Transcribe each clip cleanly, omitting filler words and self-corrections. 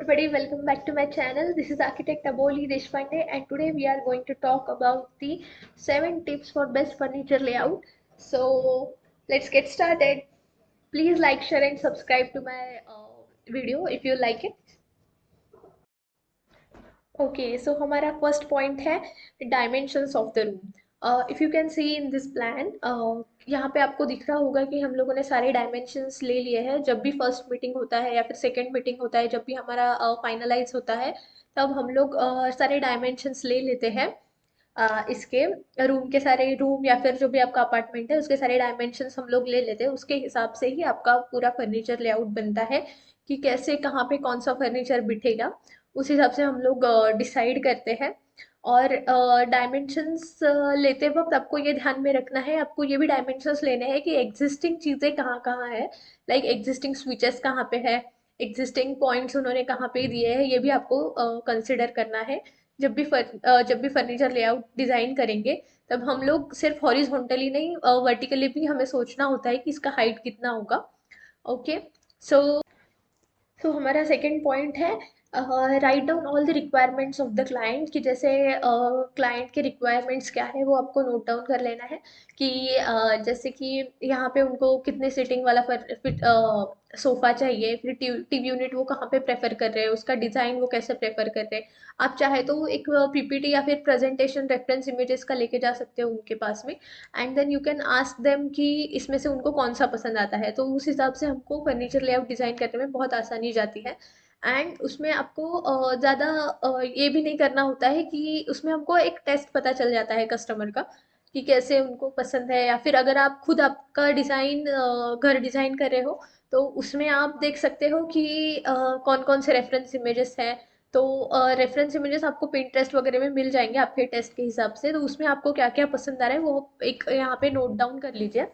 everybody, welcome back to my channel. This is architect Aboli Deshpande and today we are going to talk about the 7 tips for best furniture layout. So let's get started. Please like, share and subscribe to my video if you like it. Okay, so हमारा first point है dimensions of the room. If you can see in this plan, यहाँ पे आपको दिख रहा होगा कि हम लोगों ने सारे dimensions ले लिए हैं. जब भी first meeting होता है या फिर second meeting होता है, जब भी हमारा finalize होता है, तब हम लोग सारे dimensions ले लेते हैं. इसके रूम के सारे रूम या फिर जो भी आपका अपार्टमेंट है उसके सारे डायमेंशंस हम लोग ले लेते हैं. उसके हिसाब से ही आपका पूरा फर्नीचर लेआउट बनता है कि कैसे कहाँ पे कौन सा फर्नीचर बिठेगा. उस हिसाब से हम लोग डिसाइड करते हैं. और डायमेंशंस लेते वक्त आपको ये ध्यान में रखना है, आपको ये भी डायमेंशंस लेने हैं कि एग्जिस्टिंग चीज़ें कहाँ कहाँ है, लाइक एग्जिस्टिंग स्विचेस कहाँ पे है, एग्जिस्टिंग पॉइंट्स उन्होंने कहाँ पे दिए हैं, ये भी आपको कंसिडर करना है. जब भी फर्नीचर लेआउट डिज़ाइन करेंगे तब हम लोग सिर्फ हॉरिजॉन्टली नहीं, वर्टिकली भी हमें सोचना होता है कि इसका हाइट कितना होगा. ओके. सो हमारा सेकंड पॉइंट है write down all the requirements of the client, कि जैसे क्लाइंट के रिक्वायरमेंट्स क्या है वो आपको नोट डाउन कर लेना है. कि जैसे कि यहाँ पे उनको कितने सीटिंग वाला सोफा चाहिए, फिर टीवी यूनिट वो कहाँ पे प्रेफर कर रहे हैं, उसका डिज़ाइन वो कैसे प्रेफर कर रहे हैं. आप चाहे तो एक पीपीटी या फिर प्रेजेंटेशन रेफरेंस इमेजेस का लेके जा सकते हो उनके पास में. And then you can ask them कि इसमें से उनको कौन सा पसंद आता है, तो उस हिसाब से हमको फर्नीचर लेआउट डिज़ाइन करने में बहुत आसानी जाती है. एंड उसमें आपको ज़्यादा ये भी नहीं करना होता है कि उसमें हमको एक टेस्ट पता चल जाता है कस्टमर का कि कैसे उनको पसंद है. या फिर अगर आप खुद आपका डिज़ाइन घर डिज़ाइन कर रहे हो तो उसमें आप देख सकते हो कि कौन कौन से रेफरेंस इमेजेस हैं. तो रेफरेंस इमेजेस आपको पिंटरेस्ट वगैरह में मिल जाएंगे आपके टेस्ट के हिसाब से, तो उसमें आपको क्या क्या पसंद आ रहा है वो एक यहाँ पे नोट डाउन कर लीजिए.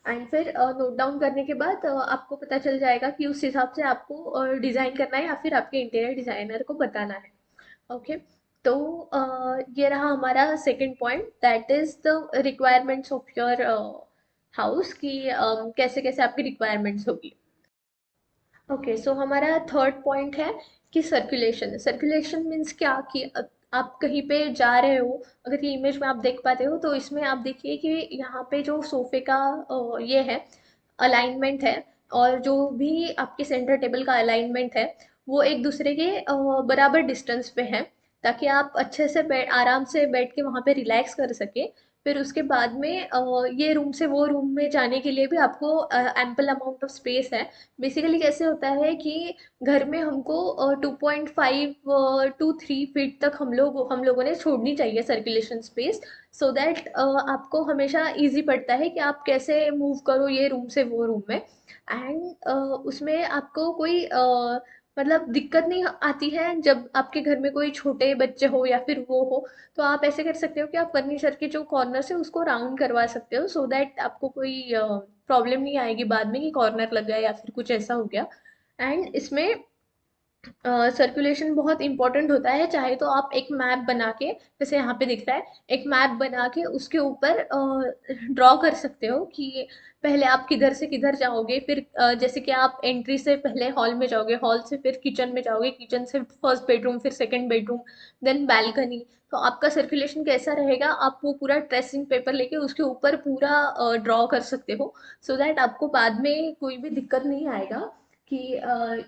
एंड फिर नोट डाउन करने के बाद आपको पता चल जाएगा कि उस हिसाब से आपको डिज़ाइन करना है या फिर आपके इंटीरियर डिज़ाइनर को बताना है. ओके. तो ये रहा हमारा second point, that is the requirements of your house, कि कैसे कैसे आपकी रिक्वायरमेंट्स होगी. ओके. सो हमारा थर्ड पॉइंट है कि सर्कुलेशन. सर्कुलेशन मीन्स क्या, कि आप कहीं पे जा रहे हो, अगर ये इमेज में आप देख पाते हो तो इसमें आप देखिए कि यहाँ पे जो सोफे का ये है अलाइनमेंट है, और जो भी आपके सेंटर टेबल का अलाइनमेंट है वो एक दूसरे के बराबर डिस्टेंस पे है, ताकि आप अच्छे से बैठ आराम से बैठ के वहाँ पे रिलैक्स कर सके. फिर उसके बाद में ये रूम से वो रूम में जाने के लिए भी आपको एम्पल अमाउंट ऑफ स्पेस है. बेसिकली कैसे होता है कि घर में हमको 2.5 टू 3 फीट तक हम लोगों ने छोड़नी चाहिए सर्कुलेशन स्पेस, सो दैट आपको हमेशा इजी पड़ता है कि आप कैसे मूव करो ये रूम से वो रूम में. एंड उसमें आपको कोई मतलब दिक्कत नहीं आती है जब आपके घर में कोई छोटे बच्चे हो या फिर वो हो. तो आप ऐसे कर सकते हो कि आप फर्नीचर के जो कॉर्नर है उसको राउंड करवा सकते हो, सो दैट आपको कोई प्रॉब्लम नहीं आएगी बाद में कि कॉर्नर लग गया या फिर कुछ ऐसा हो गया. एंड इसमें सर्कुलेशन बहुत इंपॉर्टेंट होता है. चाहे तो आप एक मैप बना के, जैसे यहाँ पे दिख रहा है, एक मैप बना के उसके ऊपर ड्रॉ कर सकते हो कि पहले आप किधर से किधर जाओगे. फिर जैसे कि आप एंट्री से पहले हॉल में जाओगे, हॉल से फिर किचन में जाओगे, किचन से फर्स्ट बेडरूम, फिर सेकंड बेडरूम, देन बैल्कनी. तो आपका सर्कुलेशन कैसा रहेगा, आप वो पूरा ट्रेसिंग पेपर लेके उसके ऊपर पूरा ड्रॉ कर सकते हो, सो दैट आपको बाद में कोई भी दिक्कत नहीं आएगा कि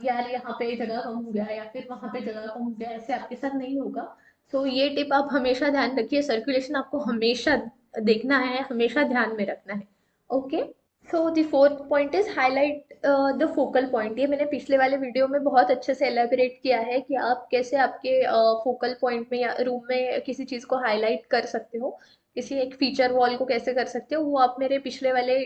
यार यहाँ पे जगह कम हो गया या फिर वहाँ पे जगह कम हो गया, ऐसे आपके साथ नहीं होगा. तो ये टिप आप हमेशा ध्यान रखिए, सर्कुलेशन आपको हमेशा देखना है, हमेशा ध्यान में रखना है. Okay. So the fourth point is highlight the focal point. ये मैंने पिछले वाले वीडियो में बहुत अच्छे से एलेबोरेट किया है कि आप कैसे आपके फोकल पॉइंट में या रूम में किसी चीज़ को हाईलाइट कर सकते हो, किसी एक फीचर वॉल को कैसे कर सकते हो, वो आप मेरे पिछले वाले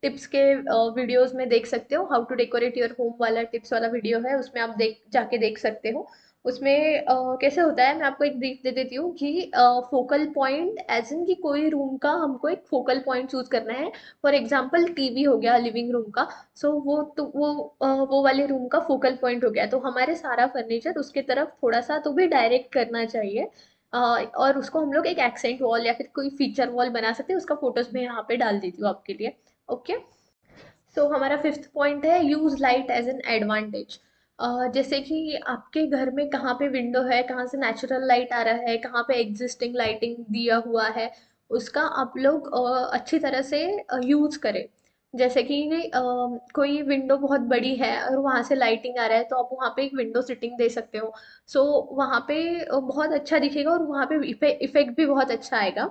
टिप्स के वीडियोस में देख सकते हो. How to decorate your home वाला टिप्स वाला वीडियो है, उसमें आप जाके देख सकते हो. उसमें कैसे होता है, मैं आपको एक ब्रीफ दे देती हूँ कि फोकल पॉइंट एज इन कि कोई रूम का हमको एक फोकल पॉइंट चूज करना है. फॉर एग्जाम्पल टीवी हो गया लिविंग रूम का, सो वो तो वो वाले रूम का फोकल पॉइंट हो गया, तो हमारे सारा फर्नीचर उसके तरफ थोड़ा सा तो भी डायरेक्ट करना चाहिए. और उसको हम लोग एक एक्सेंट वॉल या फिर कोई फीचर वॉल बना सकते हैं. उसका फोटोज मैं यहाँ पे डाल देती हूँ आपके लिए. ओके. सो हमारा फिफ्थ पॉइंट है use light as an advantage. जैसे कि आपके घर में कहाँ पे विंडो है, कहाँ से नेचुरल लाइट आ रहा है, कहाँ पे एग्जिस्टिंग लाइटिंग दिया हुआ है, उसका आप लोग अच्छी तरह से यूज करें। जैसे कि कोई विंडो बहुत बड़ी है और वहां से लाइटिंग आ रहा है, तो आप वहां पे एक विंडो सीटिंग दे सकते हो। सो वहां पे बहुत अच्छा दिखेगा और वहां पे इफेक्ट भी बहुत अच्छा आएगा।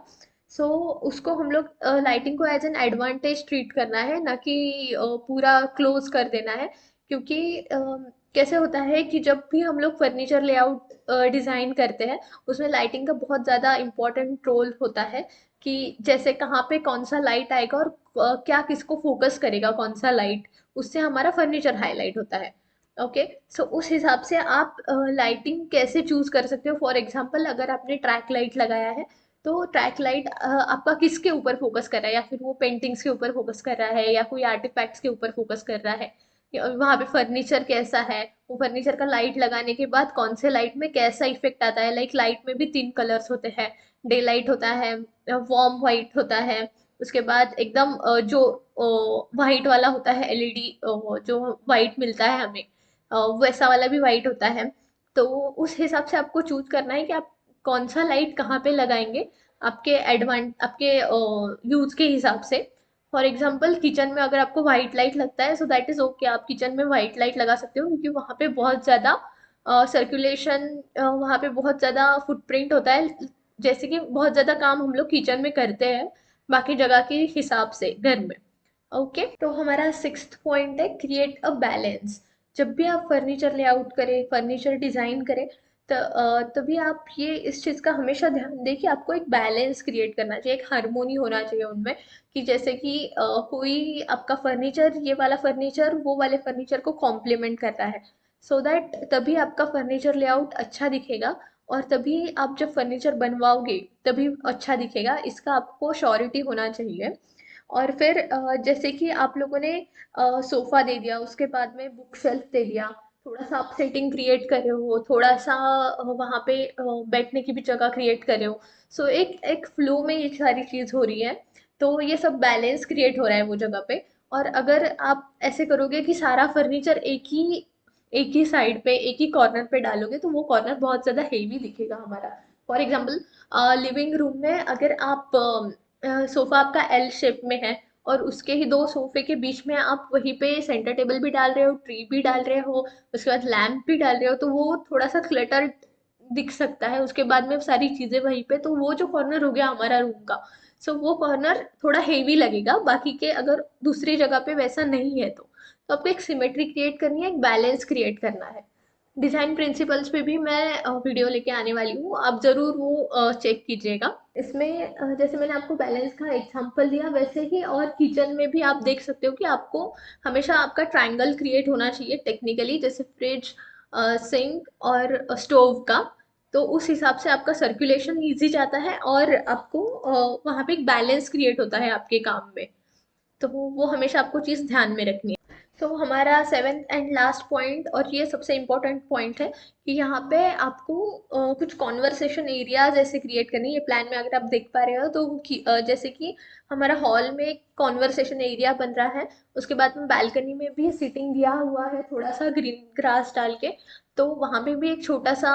सो उसको हम लोग लाइटिंग को एज एन एडवांटेज ट्रीट करना है, ना कि पूरा क्लोज कर देना है। क्योंकि कैसे होता है कि जब भी हम लोग फर्नीचर लेआउट डिज़ाइन करते हैं, उसमें लाइटिंग का बहुत ज़्यादा इम्पोर्टेंट रोल होता है। कि जैसे कहाँ पे कौन सा लाइट आएगा और क्या किसको फोकस करेगा कौन सा लाइट, उससे हमारा फर्नीचर हाईलाइट होता है। ओके। सो उस हिसाब से आप लाइटिंग कैसे चूज कर सकते हो। फॉर एग्जांपल, अगर आपने ट्रैक लाइट लगाया है, तो ट्रैक लाइट आपका किसके ऊपर फोकस कर रहा है, या फिर वो पेंटिंग्स के ऊपर फोकस कर रहा है, या कोई आर्टिफैक्ट्स के ऊपर फोकस कर रहा है, वहां पे फर्नीचर कैसा है, वो फर्नीचर का लाइट लगाने के बाद कौन से लाइट में कैसा इफेक्ट आता है। लाइक लाइट में भी तीन कलर्स होते हैं। डे लाइट होता है, वार्म वाइट होता है, उसके बाद एकदम जो वाइट वाला होता है, एलईडी जो वाइट मिलता है हमें, वैसा वाला भी वाइट होता है। तो उस हिसाब से आपको चूज करना है कि आप कौन सा लाइट कहाँ पे लगाएंगे, आपके यूज के हिसाब से। फॉर एग्जाम्पल, किचन में अगर आपको व्हाइट लाइट लगता है, सो दैट इज ओके, आप किचन में व्हाइट लाइट लगा सकते हो, क्योंकि वहाँ पे बहुत ज़्यादा सर्कुलेशन, वहाँ पे बहुत ज़्यादा फुटप्रिंट होता है। जैसे कि बहुत ज़्यादा काम हम लोग किचन में करते हैं बाकी जगह के हिसाब से घर में। ओके। तो हमारा सिक्स्थ पॉइंट है क्रिएट अ बैलेंस। जब भी आप फर्नीचर लेआउट करें, फर्नीचर डिजाइन करें, तभी आप ये इस चीज़ का हमेशा ध्यान दें कि आपको एक बैलेंस क्रिएट करना चाहिए, एक हार्मोनी होना चाहिए उनमें। कि जैसे कि कोई आपका फर्नीचर, ये वाला फर्नीचर वो वाले फर्नीचर को कॉम्प्लीमेंट कर रहा है। सो दैट तभी आपका फर्नीचर लेआउट अच्छा दिखेगा, और तभी आप जब फर्नीचर बनवाओगे तभी अच्छा दिखेगा, इसका आपको श्योरिटी होना चाहिए। और फिर जैसे कि आप लोगों ने सोफा दे दिया, उसके बाद में बुक शेल्फ दे दिया, थोड़ा सा आप सेटिंग क्रिएट कर रहे हो, थोड़ा सा वहाँ पे बैठने की भी जगह क्रिएट कर रहे हो। सो एक एक फ्लो में ये सारी चीज़ हो रही है। तो ये सब बैलेंस क्रिएट हो रहा है वो जगह पे। और अगर आप ऐसे करोगे कि सारा फर्नीचर एक ही साइड पे, एक ही कॉर्नर पे डालोगे, तो वो कॉर्नर बहुत ज़्यादा हेवी दिखेगा हमारा। फॉर एग्जाम्पल, लिविंग रूम में अगर आप सोफा आपका एल शेप में है, और उसके ही दो सोफे के बीच में आप वहीं पे सेंटर टेबल भी डाल रहे हो, ट्री भी डाल रहे हो, उसके बाद लैम्प भी डाल रहे हो, तो वो थोड़ा सा क्लटर दिख सकता है। उसके बाद में सारी चीजें वहीं पे, तो वो जो कॉर्नर हो गया हमारा रूम का, सो वो कॉर्नर थोड़ा हेवी लगेगा। बाकी के अगर दूसरी जगह पे वैसा नहीं है, तो आपको एक सिमेट्री क्रिएट करनी है, एक बैलेंस क्रिएट करना है। डिज़ाइन प्रिंसिपल्स पे भी मैं वीडियो लेके आने वाली हूँ, आप ज़रूर वो चेक कीजिएगा। इसमें जैसे मैंने आपको बैलेंस का एग्जांपल दिया, वैसे ही और किचन में भी आप देख सकते हो कि आपको हमेशा आपका ट्रायंगल क्रिएट होना चाहिए टेक्निकली, जैसे फ्रिज, सिंक और स्टोव का। तो उस हिसाब से आपका सर्कुलेशन इजी जाता है, और आपको वहाँ पे एक बैलेंस क्रिएट होता है आपके काम में। तो वो हमेशा आपको चीज़ ध्यान में रखनी है। तो हमारा सेवेंथ एंड लास्ट पॉइंट, और ये सबसे इम्पोर्टेंट पॉइंट है, कि यहाँ पे आपको कुछ कॉन्वर्सेशन एरियाज ऐसे क्रिएट करनी है। ये प्लान में अगर आप देख पा रहे हो, तो जैसे कि हमारा हॉल में एक कॉन्वर्सेशन एरिया बन रहा है, उसके बाद में बालकनी में भी सीटिंग दिया हुआ है थोड़ा सा ग्रीन ग्रास डाल के। तो वहाँ पे भी एक छोटा सा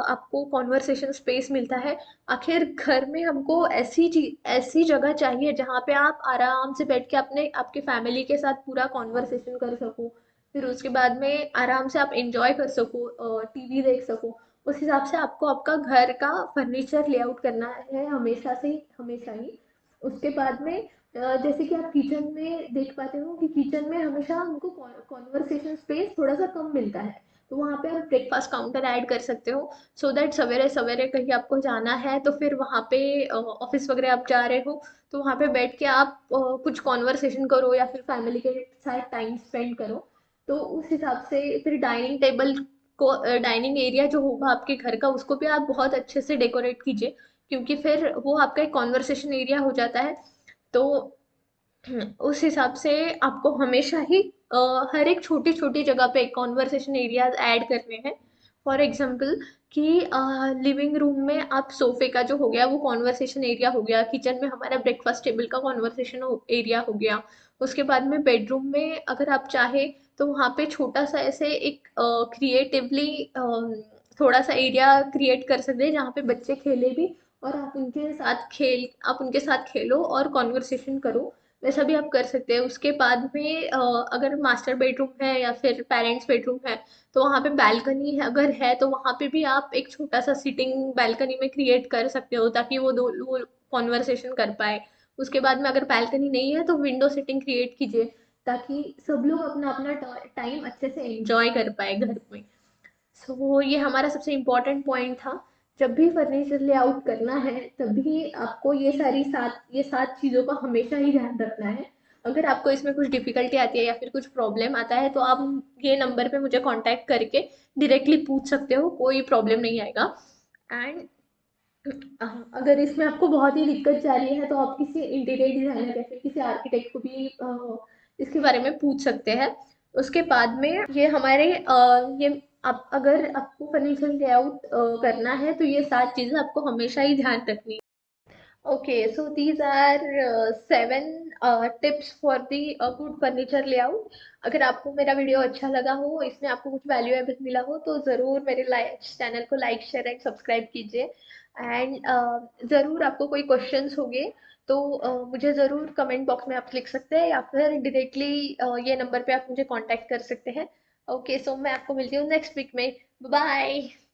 आपको कॉन्वर्सेशन स्पेस मिलता है। आखिर घर में हमको ऐसी जगह चाहिए जहाँ पे आप आराम से बैठ के अपने आपके फैमिली के साथ पूरा कॉन्वर्सेशन कर सको, फिर उसके बाद में आराम से आप एंजॉय कर सको, टीवी देख सको। उस हिसाब से आपको आपका घर का फर्नीचर लेआउट करना है, हमेशा ही। उसके बाद में जैसे कि आप किचन में देख पाते हो कि किचन में हमेशा हमको कॉन्वर्सेशन स्पेस थोड़ा सा कम मिलता है। तो वहाँ पे आप ब्रेकफास्ट काउंटर ऐड कर सकते हो, सो दैट सवेरे सवेरे कहीं आपको जाना है, तो फिर वहाँ पे ऑफिस वगैरह आप जा रहे हो, तो वहाँ पे बैठ के आप कुछ कॉन्वर्सेशन करो, या फिर फैमिली के साथ टाइम स्पेंड करो। तो उस हिसाब से फिर डाइनिंग टेबल को, डाइनिंग एरिया जो होगा आपके घर का, उसको भी आप बहुत अच्छे से डेकोरेट कीजिए, क्योंकि फिर वो आपका एक कॉन्वर्सेशन एरिया हो जाता है। तो उस हिसाब से आपको हमेशा ही हर एक छोटी छोटी जगह पे कॉन्वर्सेशन एरियाज ऐड करने हैं। फॉर एग्जाम्पल, कि लिविंग रूम में आप सोफे का जो हो गया वो कॉन्वर्सेशन एरिया हो गया, किचन में हमारा ब्रेकफास्ट टेबल का कॉन्वर्सेशन एरिया हो गया, उसके बाद में बेडरूम में अगर आप चाहे तो वहाँ पे छोटा सा ऐसे एक क्रिएटिवली थोड़ा सा एरिया क्रिएट कर सकते हैं जहाँ पे बच्चे खेले भी, और आप उनके साथ खेलो और कॉन्वर्सेशन करो, वैसा भी आप कर सकते हैं। उसके बाद में अगर मास्टर बेडरूम है या फिर पेरेंट्स बेडरूम है तो वहाँ पे बालकनी है, अगर है तो वहाँ पे भी आप एक छोटा सा सिटिंग बालकनी में क्रिएट कर सकते हो ताकि वो कॉन्वर्सेशन कर पाए। उसके बाद में अगर बालकनी नहीं है तो विंडो सिटिंग क्रिएट कीजिए ताकि सब लोग अपना अपना टाइम अच्छे से एंजॉय कर पाए घर में। सो ये हमारा सबसे इम्पोर्टेंट पॉइंट था। जब भी फर्नीचर लेआउट करना है तभी आपको ये सात चीज़ों का हमेशा ही ध्यान रखना है। अगर आपको इसमें कुछ डिफिकल्टी आती है या फिर कुछ प्रॉब्लम आता है तो आप ये नंबर पे मुझे कांटेक्ट करके डायरेक्टली पूछ सकते हो, कोई प्रॉब्लम नहीं आएगा। एंड अगर इसमें आपको बहुत ही दिक्कत जा रही है तो आप किसी इंटीरियर डिजाइनर या फिर किसी आर्किटेक्ट को भी इसके बारे में पूछ सकते हैं। उसके बाद में ये आप अगर आपको फर्नीचर लेआउट करना है तो ये सात चीजें आपको हमेशा ही ध्यान रखनी है। Okay, so these are seven tips for the good furniture layout. अगर आपको मेरा वीडियो अच्छा लगा हो, इसमें आपको कुछ वैल्यूएबल मिला हो तो ज़रूर मेरे चैनल को लाइक शेयर एंड सब्सक्राइब कीजिए। एंड ज़रूर आपको कोई क्वेश्चंस होंगे तो मुझे ज़रूर कमेंट बॉक्स में आप लिख सकते हैं या फिर डायरेक्टली ये नंबर पे आप मुझे कांटेक्ट कर सकते हैं। ओके, सो मैं आपको मिलती हूँ नेक्स्ट वीक में। बाय।